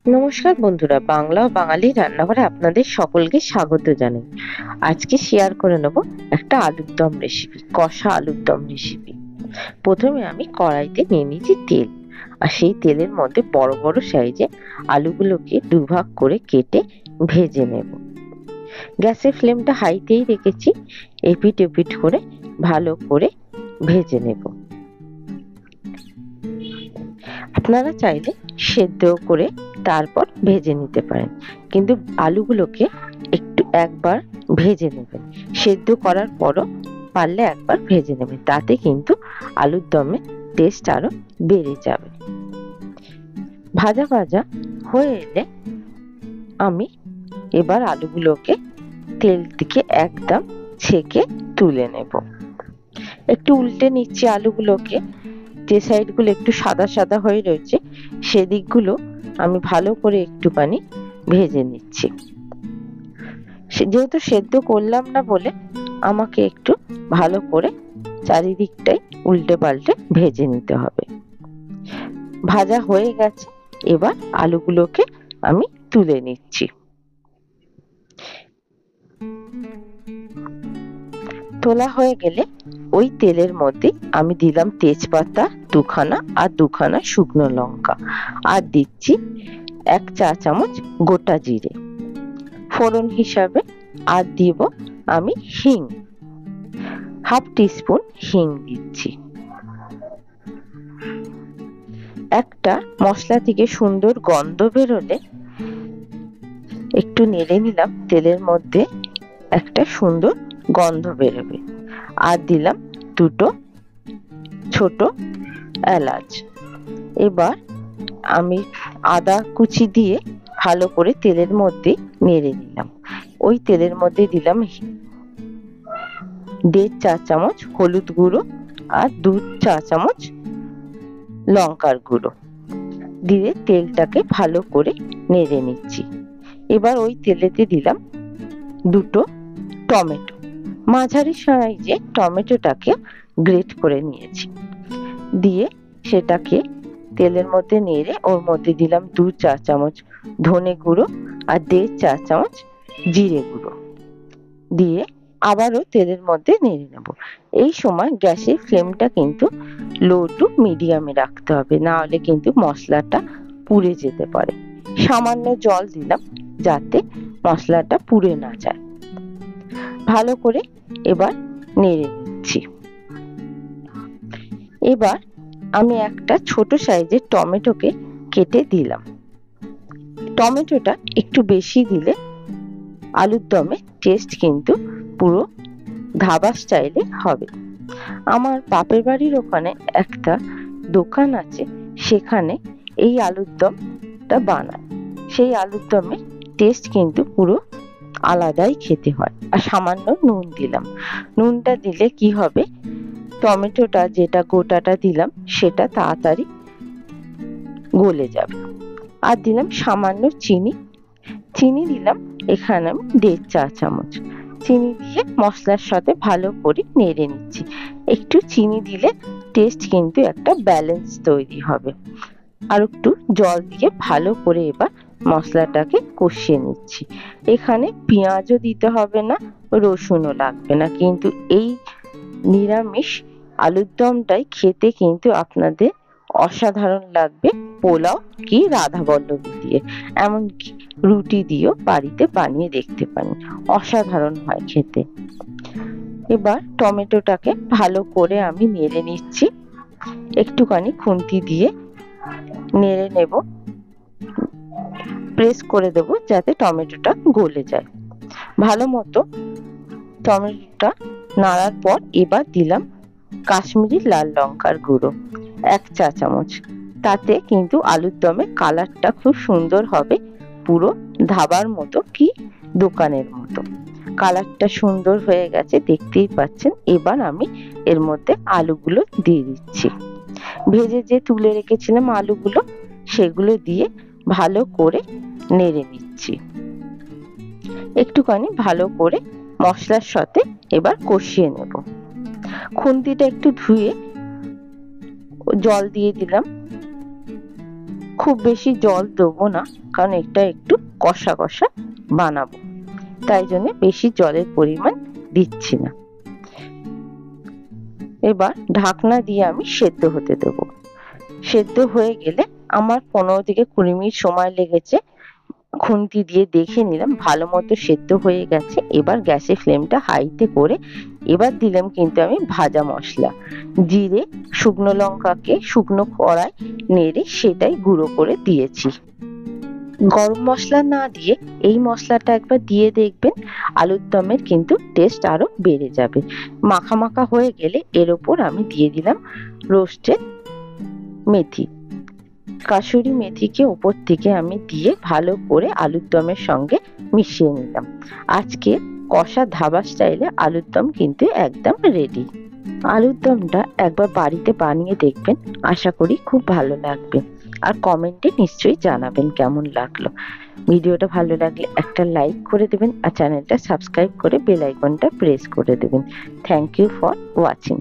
নমস্কার বন্ধুরা, বাংলা ও বাঙালি রান্নাঘরে আপনাদের সকলকে স্বাগত জানাই। আজকে শেয়ার করে নেব একটা আলুর দম রেসিপি, কষা আলুর দম রেসিপি। প্রথমে আমি কড়াইতে নিয়ে নিয়েছি তেল, আর সেই তেলের মধ্যে বড় বড় সাইজে আলুগুলোকে দুভাগ করে কেটে ভেজে নেব। গ্যাসের ফ্লেমটা হাইতেই রেখেছি, এপিট ওপিট করে ভালো করে ভেজে নেব। আপনারা চাইলে সেদ্ধ করে তারপর ভেজে নিতে পারেন, কিন্তু আলুগুলোকে একবার ভেজে নেবেন। সেদ্ধ করার পরও পারলে একবার ভেজে নেবেন, তাতে কিন্তু আলুর দমে টেস্ট আরো বেড়ে যাবে। ভাজা ভাজা হয়ে এলে আমি এবার আলুগুলোকে তেল থেকে একদম ছেঁকে তুলে নেব। একটু উল্টে নিচ্ছি আলুগুলোকে, যে সাইডগুলো একটু সাদা সাদা হয়ে রয়েছে সেদিকগুলো আমি ভালো করে একটুখানি ভেজে নিচ্ছি। যেহেতু সেদ্ধ করলাম না বলে আমাকে একটু ভালো করে চারিদিকটাই উল্টে পাল্টে ভেজে নিতে হবে। ভাজা হয়ে গেছে, এবার আলুগুলোকে আমি তুলে নিচ্ছি। তোলা হয়ে গেলে ওই তেলের মধ্যে আমি দিলাম তেজপাতা দুখানা আর দুখানা শুকনো লঙ্কা, আর দিচ্ছি 1 চা চামচ গোটা জিরে। ফোড়ন হিসাবে আর দিব আমি হিং, হাফ টিস্পুন হিং দিচ্ছি। একটা মশলা থেকে সুন্দর গন্ধ বেরোলে একটু নেড়ে নিলাম, তেলের মধ্যে একটা সুন্দর গন্ধ বেরোবে। আর দিলাম দুটো ছোট এলাচ। এবার আমি আদা কুচি দিয়ে ভালো করে তেলের মধ্যে নেড়ে নিলাম। ওই তেলের মধ্যে দিলাম 1.5 চা চামচ হলুদ গুঁড়ো আর 2 চা চামচ লঙ্কার গুঁড়ো দিয়ে তেলটাকে ভালো করে নেড়ে নিচ্ছি। এবার ওই তেলেতে দিলাম দুটো টমেটো, মাঝারি সাইজে টমেটোটাকে গ্রেট করে নিয়েছি, দিয়ে সেটাকে তেলের মধ্যে নেড়ে ওর মধ্যে দিলাম 2 চা চামচ ধনে গুঁড়ো আর 1.5 চা চামচ জিরে গুঁড়ো দিয়ে আবারও তেলের মধ্যে নেড়ে নেব। এই সময় গ্যাসের ফ্লেমটা কিন্তু লো টু মিডিয়ামে রাখতে হবে, না হলে কিন্তু মশলাটা পুড়ে যেতে পারে। সামান্য জল দিলাম যাতে মশলাটা পুড়ে না যায়। ভালো করে এবার নেড়ে নিচ্ছি। এবার আমি একটা ছোট সাইজের টমেটোকে কেটে দিলাম। টমেটোটা একটু বেশি দিলে আলুর দমে টেস্ট কিন্তু পুরো ধাবা স্টাইলে হবে। আমার বাপের বাড়ির ওখানে একটা দোকান আছে, সেখানে এই আলুর দমটা বানায়। সেই আলুর দমে টেস্ট কিন্তু পুরো আলাদাই খেতে হয়। আর সামান্য নুন দিলাম। নুনটা দিলে কি হবে, টমেটোটা যেটা গোটাটা দিলাম সেটা তাড়াতাড়ি গলে যাবে। আর দিলাম সামান্য চিনি। চিনি দিলাম এখানে আমি 1.5 চা চামচ। চিনি দিয়ে মশলার সাথে ভালো করে নেড়ে নিচ্ছি। একটু চিনি দিলে টেস্ট কিন্তু একটা ব্যালেন্স তৈরি হবে। আর একটু জল দিয়ে ভালো করে এবার মশলাটাকে কষিয়ে নিচ্ছি। এখানে পেঁয়াজও দিতে হবে না, রসুনও লাগবে না, কিন্তু এই নিরামিষ আলুর দমটাই খেতে কিন্তু আপনাদের অসাধারণ লাগবে, পোলাও কি রাধাবল্লভী দিয়ে, এমনকি রুটি দিয়েও বাড়িতে বানিয়ে দেখতে পারেন, অসাধারণ হয় খেতে। এবার টমেটোটাকে ভালো করে আমি নেড়ে নিচ্ছি, একটুখানি খুন্তি দিয়ে নেড়ে নেব, প্রেস করে দেব যাতে টমেটোটা গলে যায়। ভালো মতো টমেটোটা নাড়ার পর এবার দিলাম কাশ্মীরি লাল লঙ্কার গুঁড়ো 1 চা চামচ। তাতে কিন্তু আলুর দমে কালারটা খুব সুন্দর হবে, পুরো ধাবার মতো কি দোকানের মতো। কালারটা সুন্দর হয়ে গেছে, দেখতেই পাচ্ছেন। এবার আমি এর মধ্যে আলুগুলো দিয়ে দিচ্ছি। ভেজে যে তুলে রেখেছিলাম আলুগুলো, সেগুলো দিয়ে ভালো করে নেড়ে নিচ্ছি। একটুখানি ভালো করে মশলার সাথে এবার কষিয়ে নেব। খুন্তিটা একটু ধুয়ে জল দিয়ে দিলাম। খুব বেশি জল দেবো না, কারণ এটা একটু কষা কষা বানাবো, তাই জন্য বেশি জলের পরিমাণ দিচ্ছি না। এবার ঢাকনা দিয়ে আমি সেদ্ধ হতে দেবো। সেদ্ধ হয়ে গেলে আমার 15 থেকে 20 মিনিট সময় লেগেছে। খুন্তি দিয়ে দেখে নিলাম ভালো মতো সেদ্ধ হয়ে গেছে। এবার গ্যাসের ফ্লেমটা হাইতে করে এবার দিলাম কিন্তু আমি ভাজা মশলা, জিরে, শুকনো লঙ্কাকে শুকনো কড়ায় নেড়ে সেটাই গুঁড়ো করে দিয়েছি। গরম মশলা না দিয়ে এই মশলাটা একবার দিয়ে দেখবেন, আলুর দমের কিন্তু টেস্ট আরো বেড়ে যাবে। মাখা মাখা হয়ে গেলে এর ওপর আমি দিয়ে দিলাম রোস্টেড মেথি। কাসুরি মেথিকে উপর থেকে আমি দিয়ে ভালো করে আলুর দমের সঙ্গে মিশিয়ে নিলাম। আজকে কষা ধাবা স্টাইলে আলুর দম কিন্তু একদম রেডি। আলুর দমটা একবার বাড়িতে বানিয়ে দেখবেন, আশা করি খুব ভালো লাগবে। আর কমেন্টে নিশ্চয়ই জানাবেন কেমন লাগলো। ভিডিওটা ভালো লাগলে একটা লাইক করে দেবেন আর চ্যানেলটা সাবস্ক্রাইব করে বেল আইকনটা প্রেস করে দেবেন। Thank you for watching.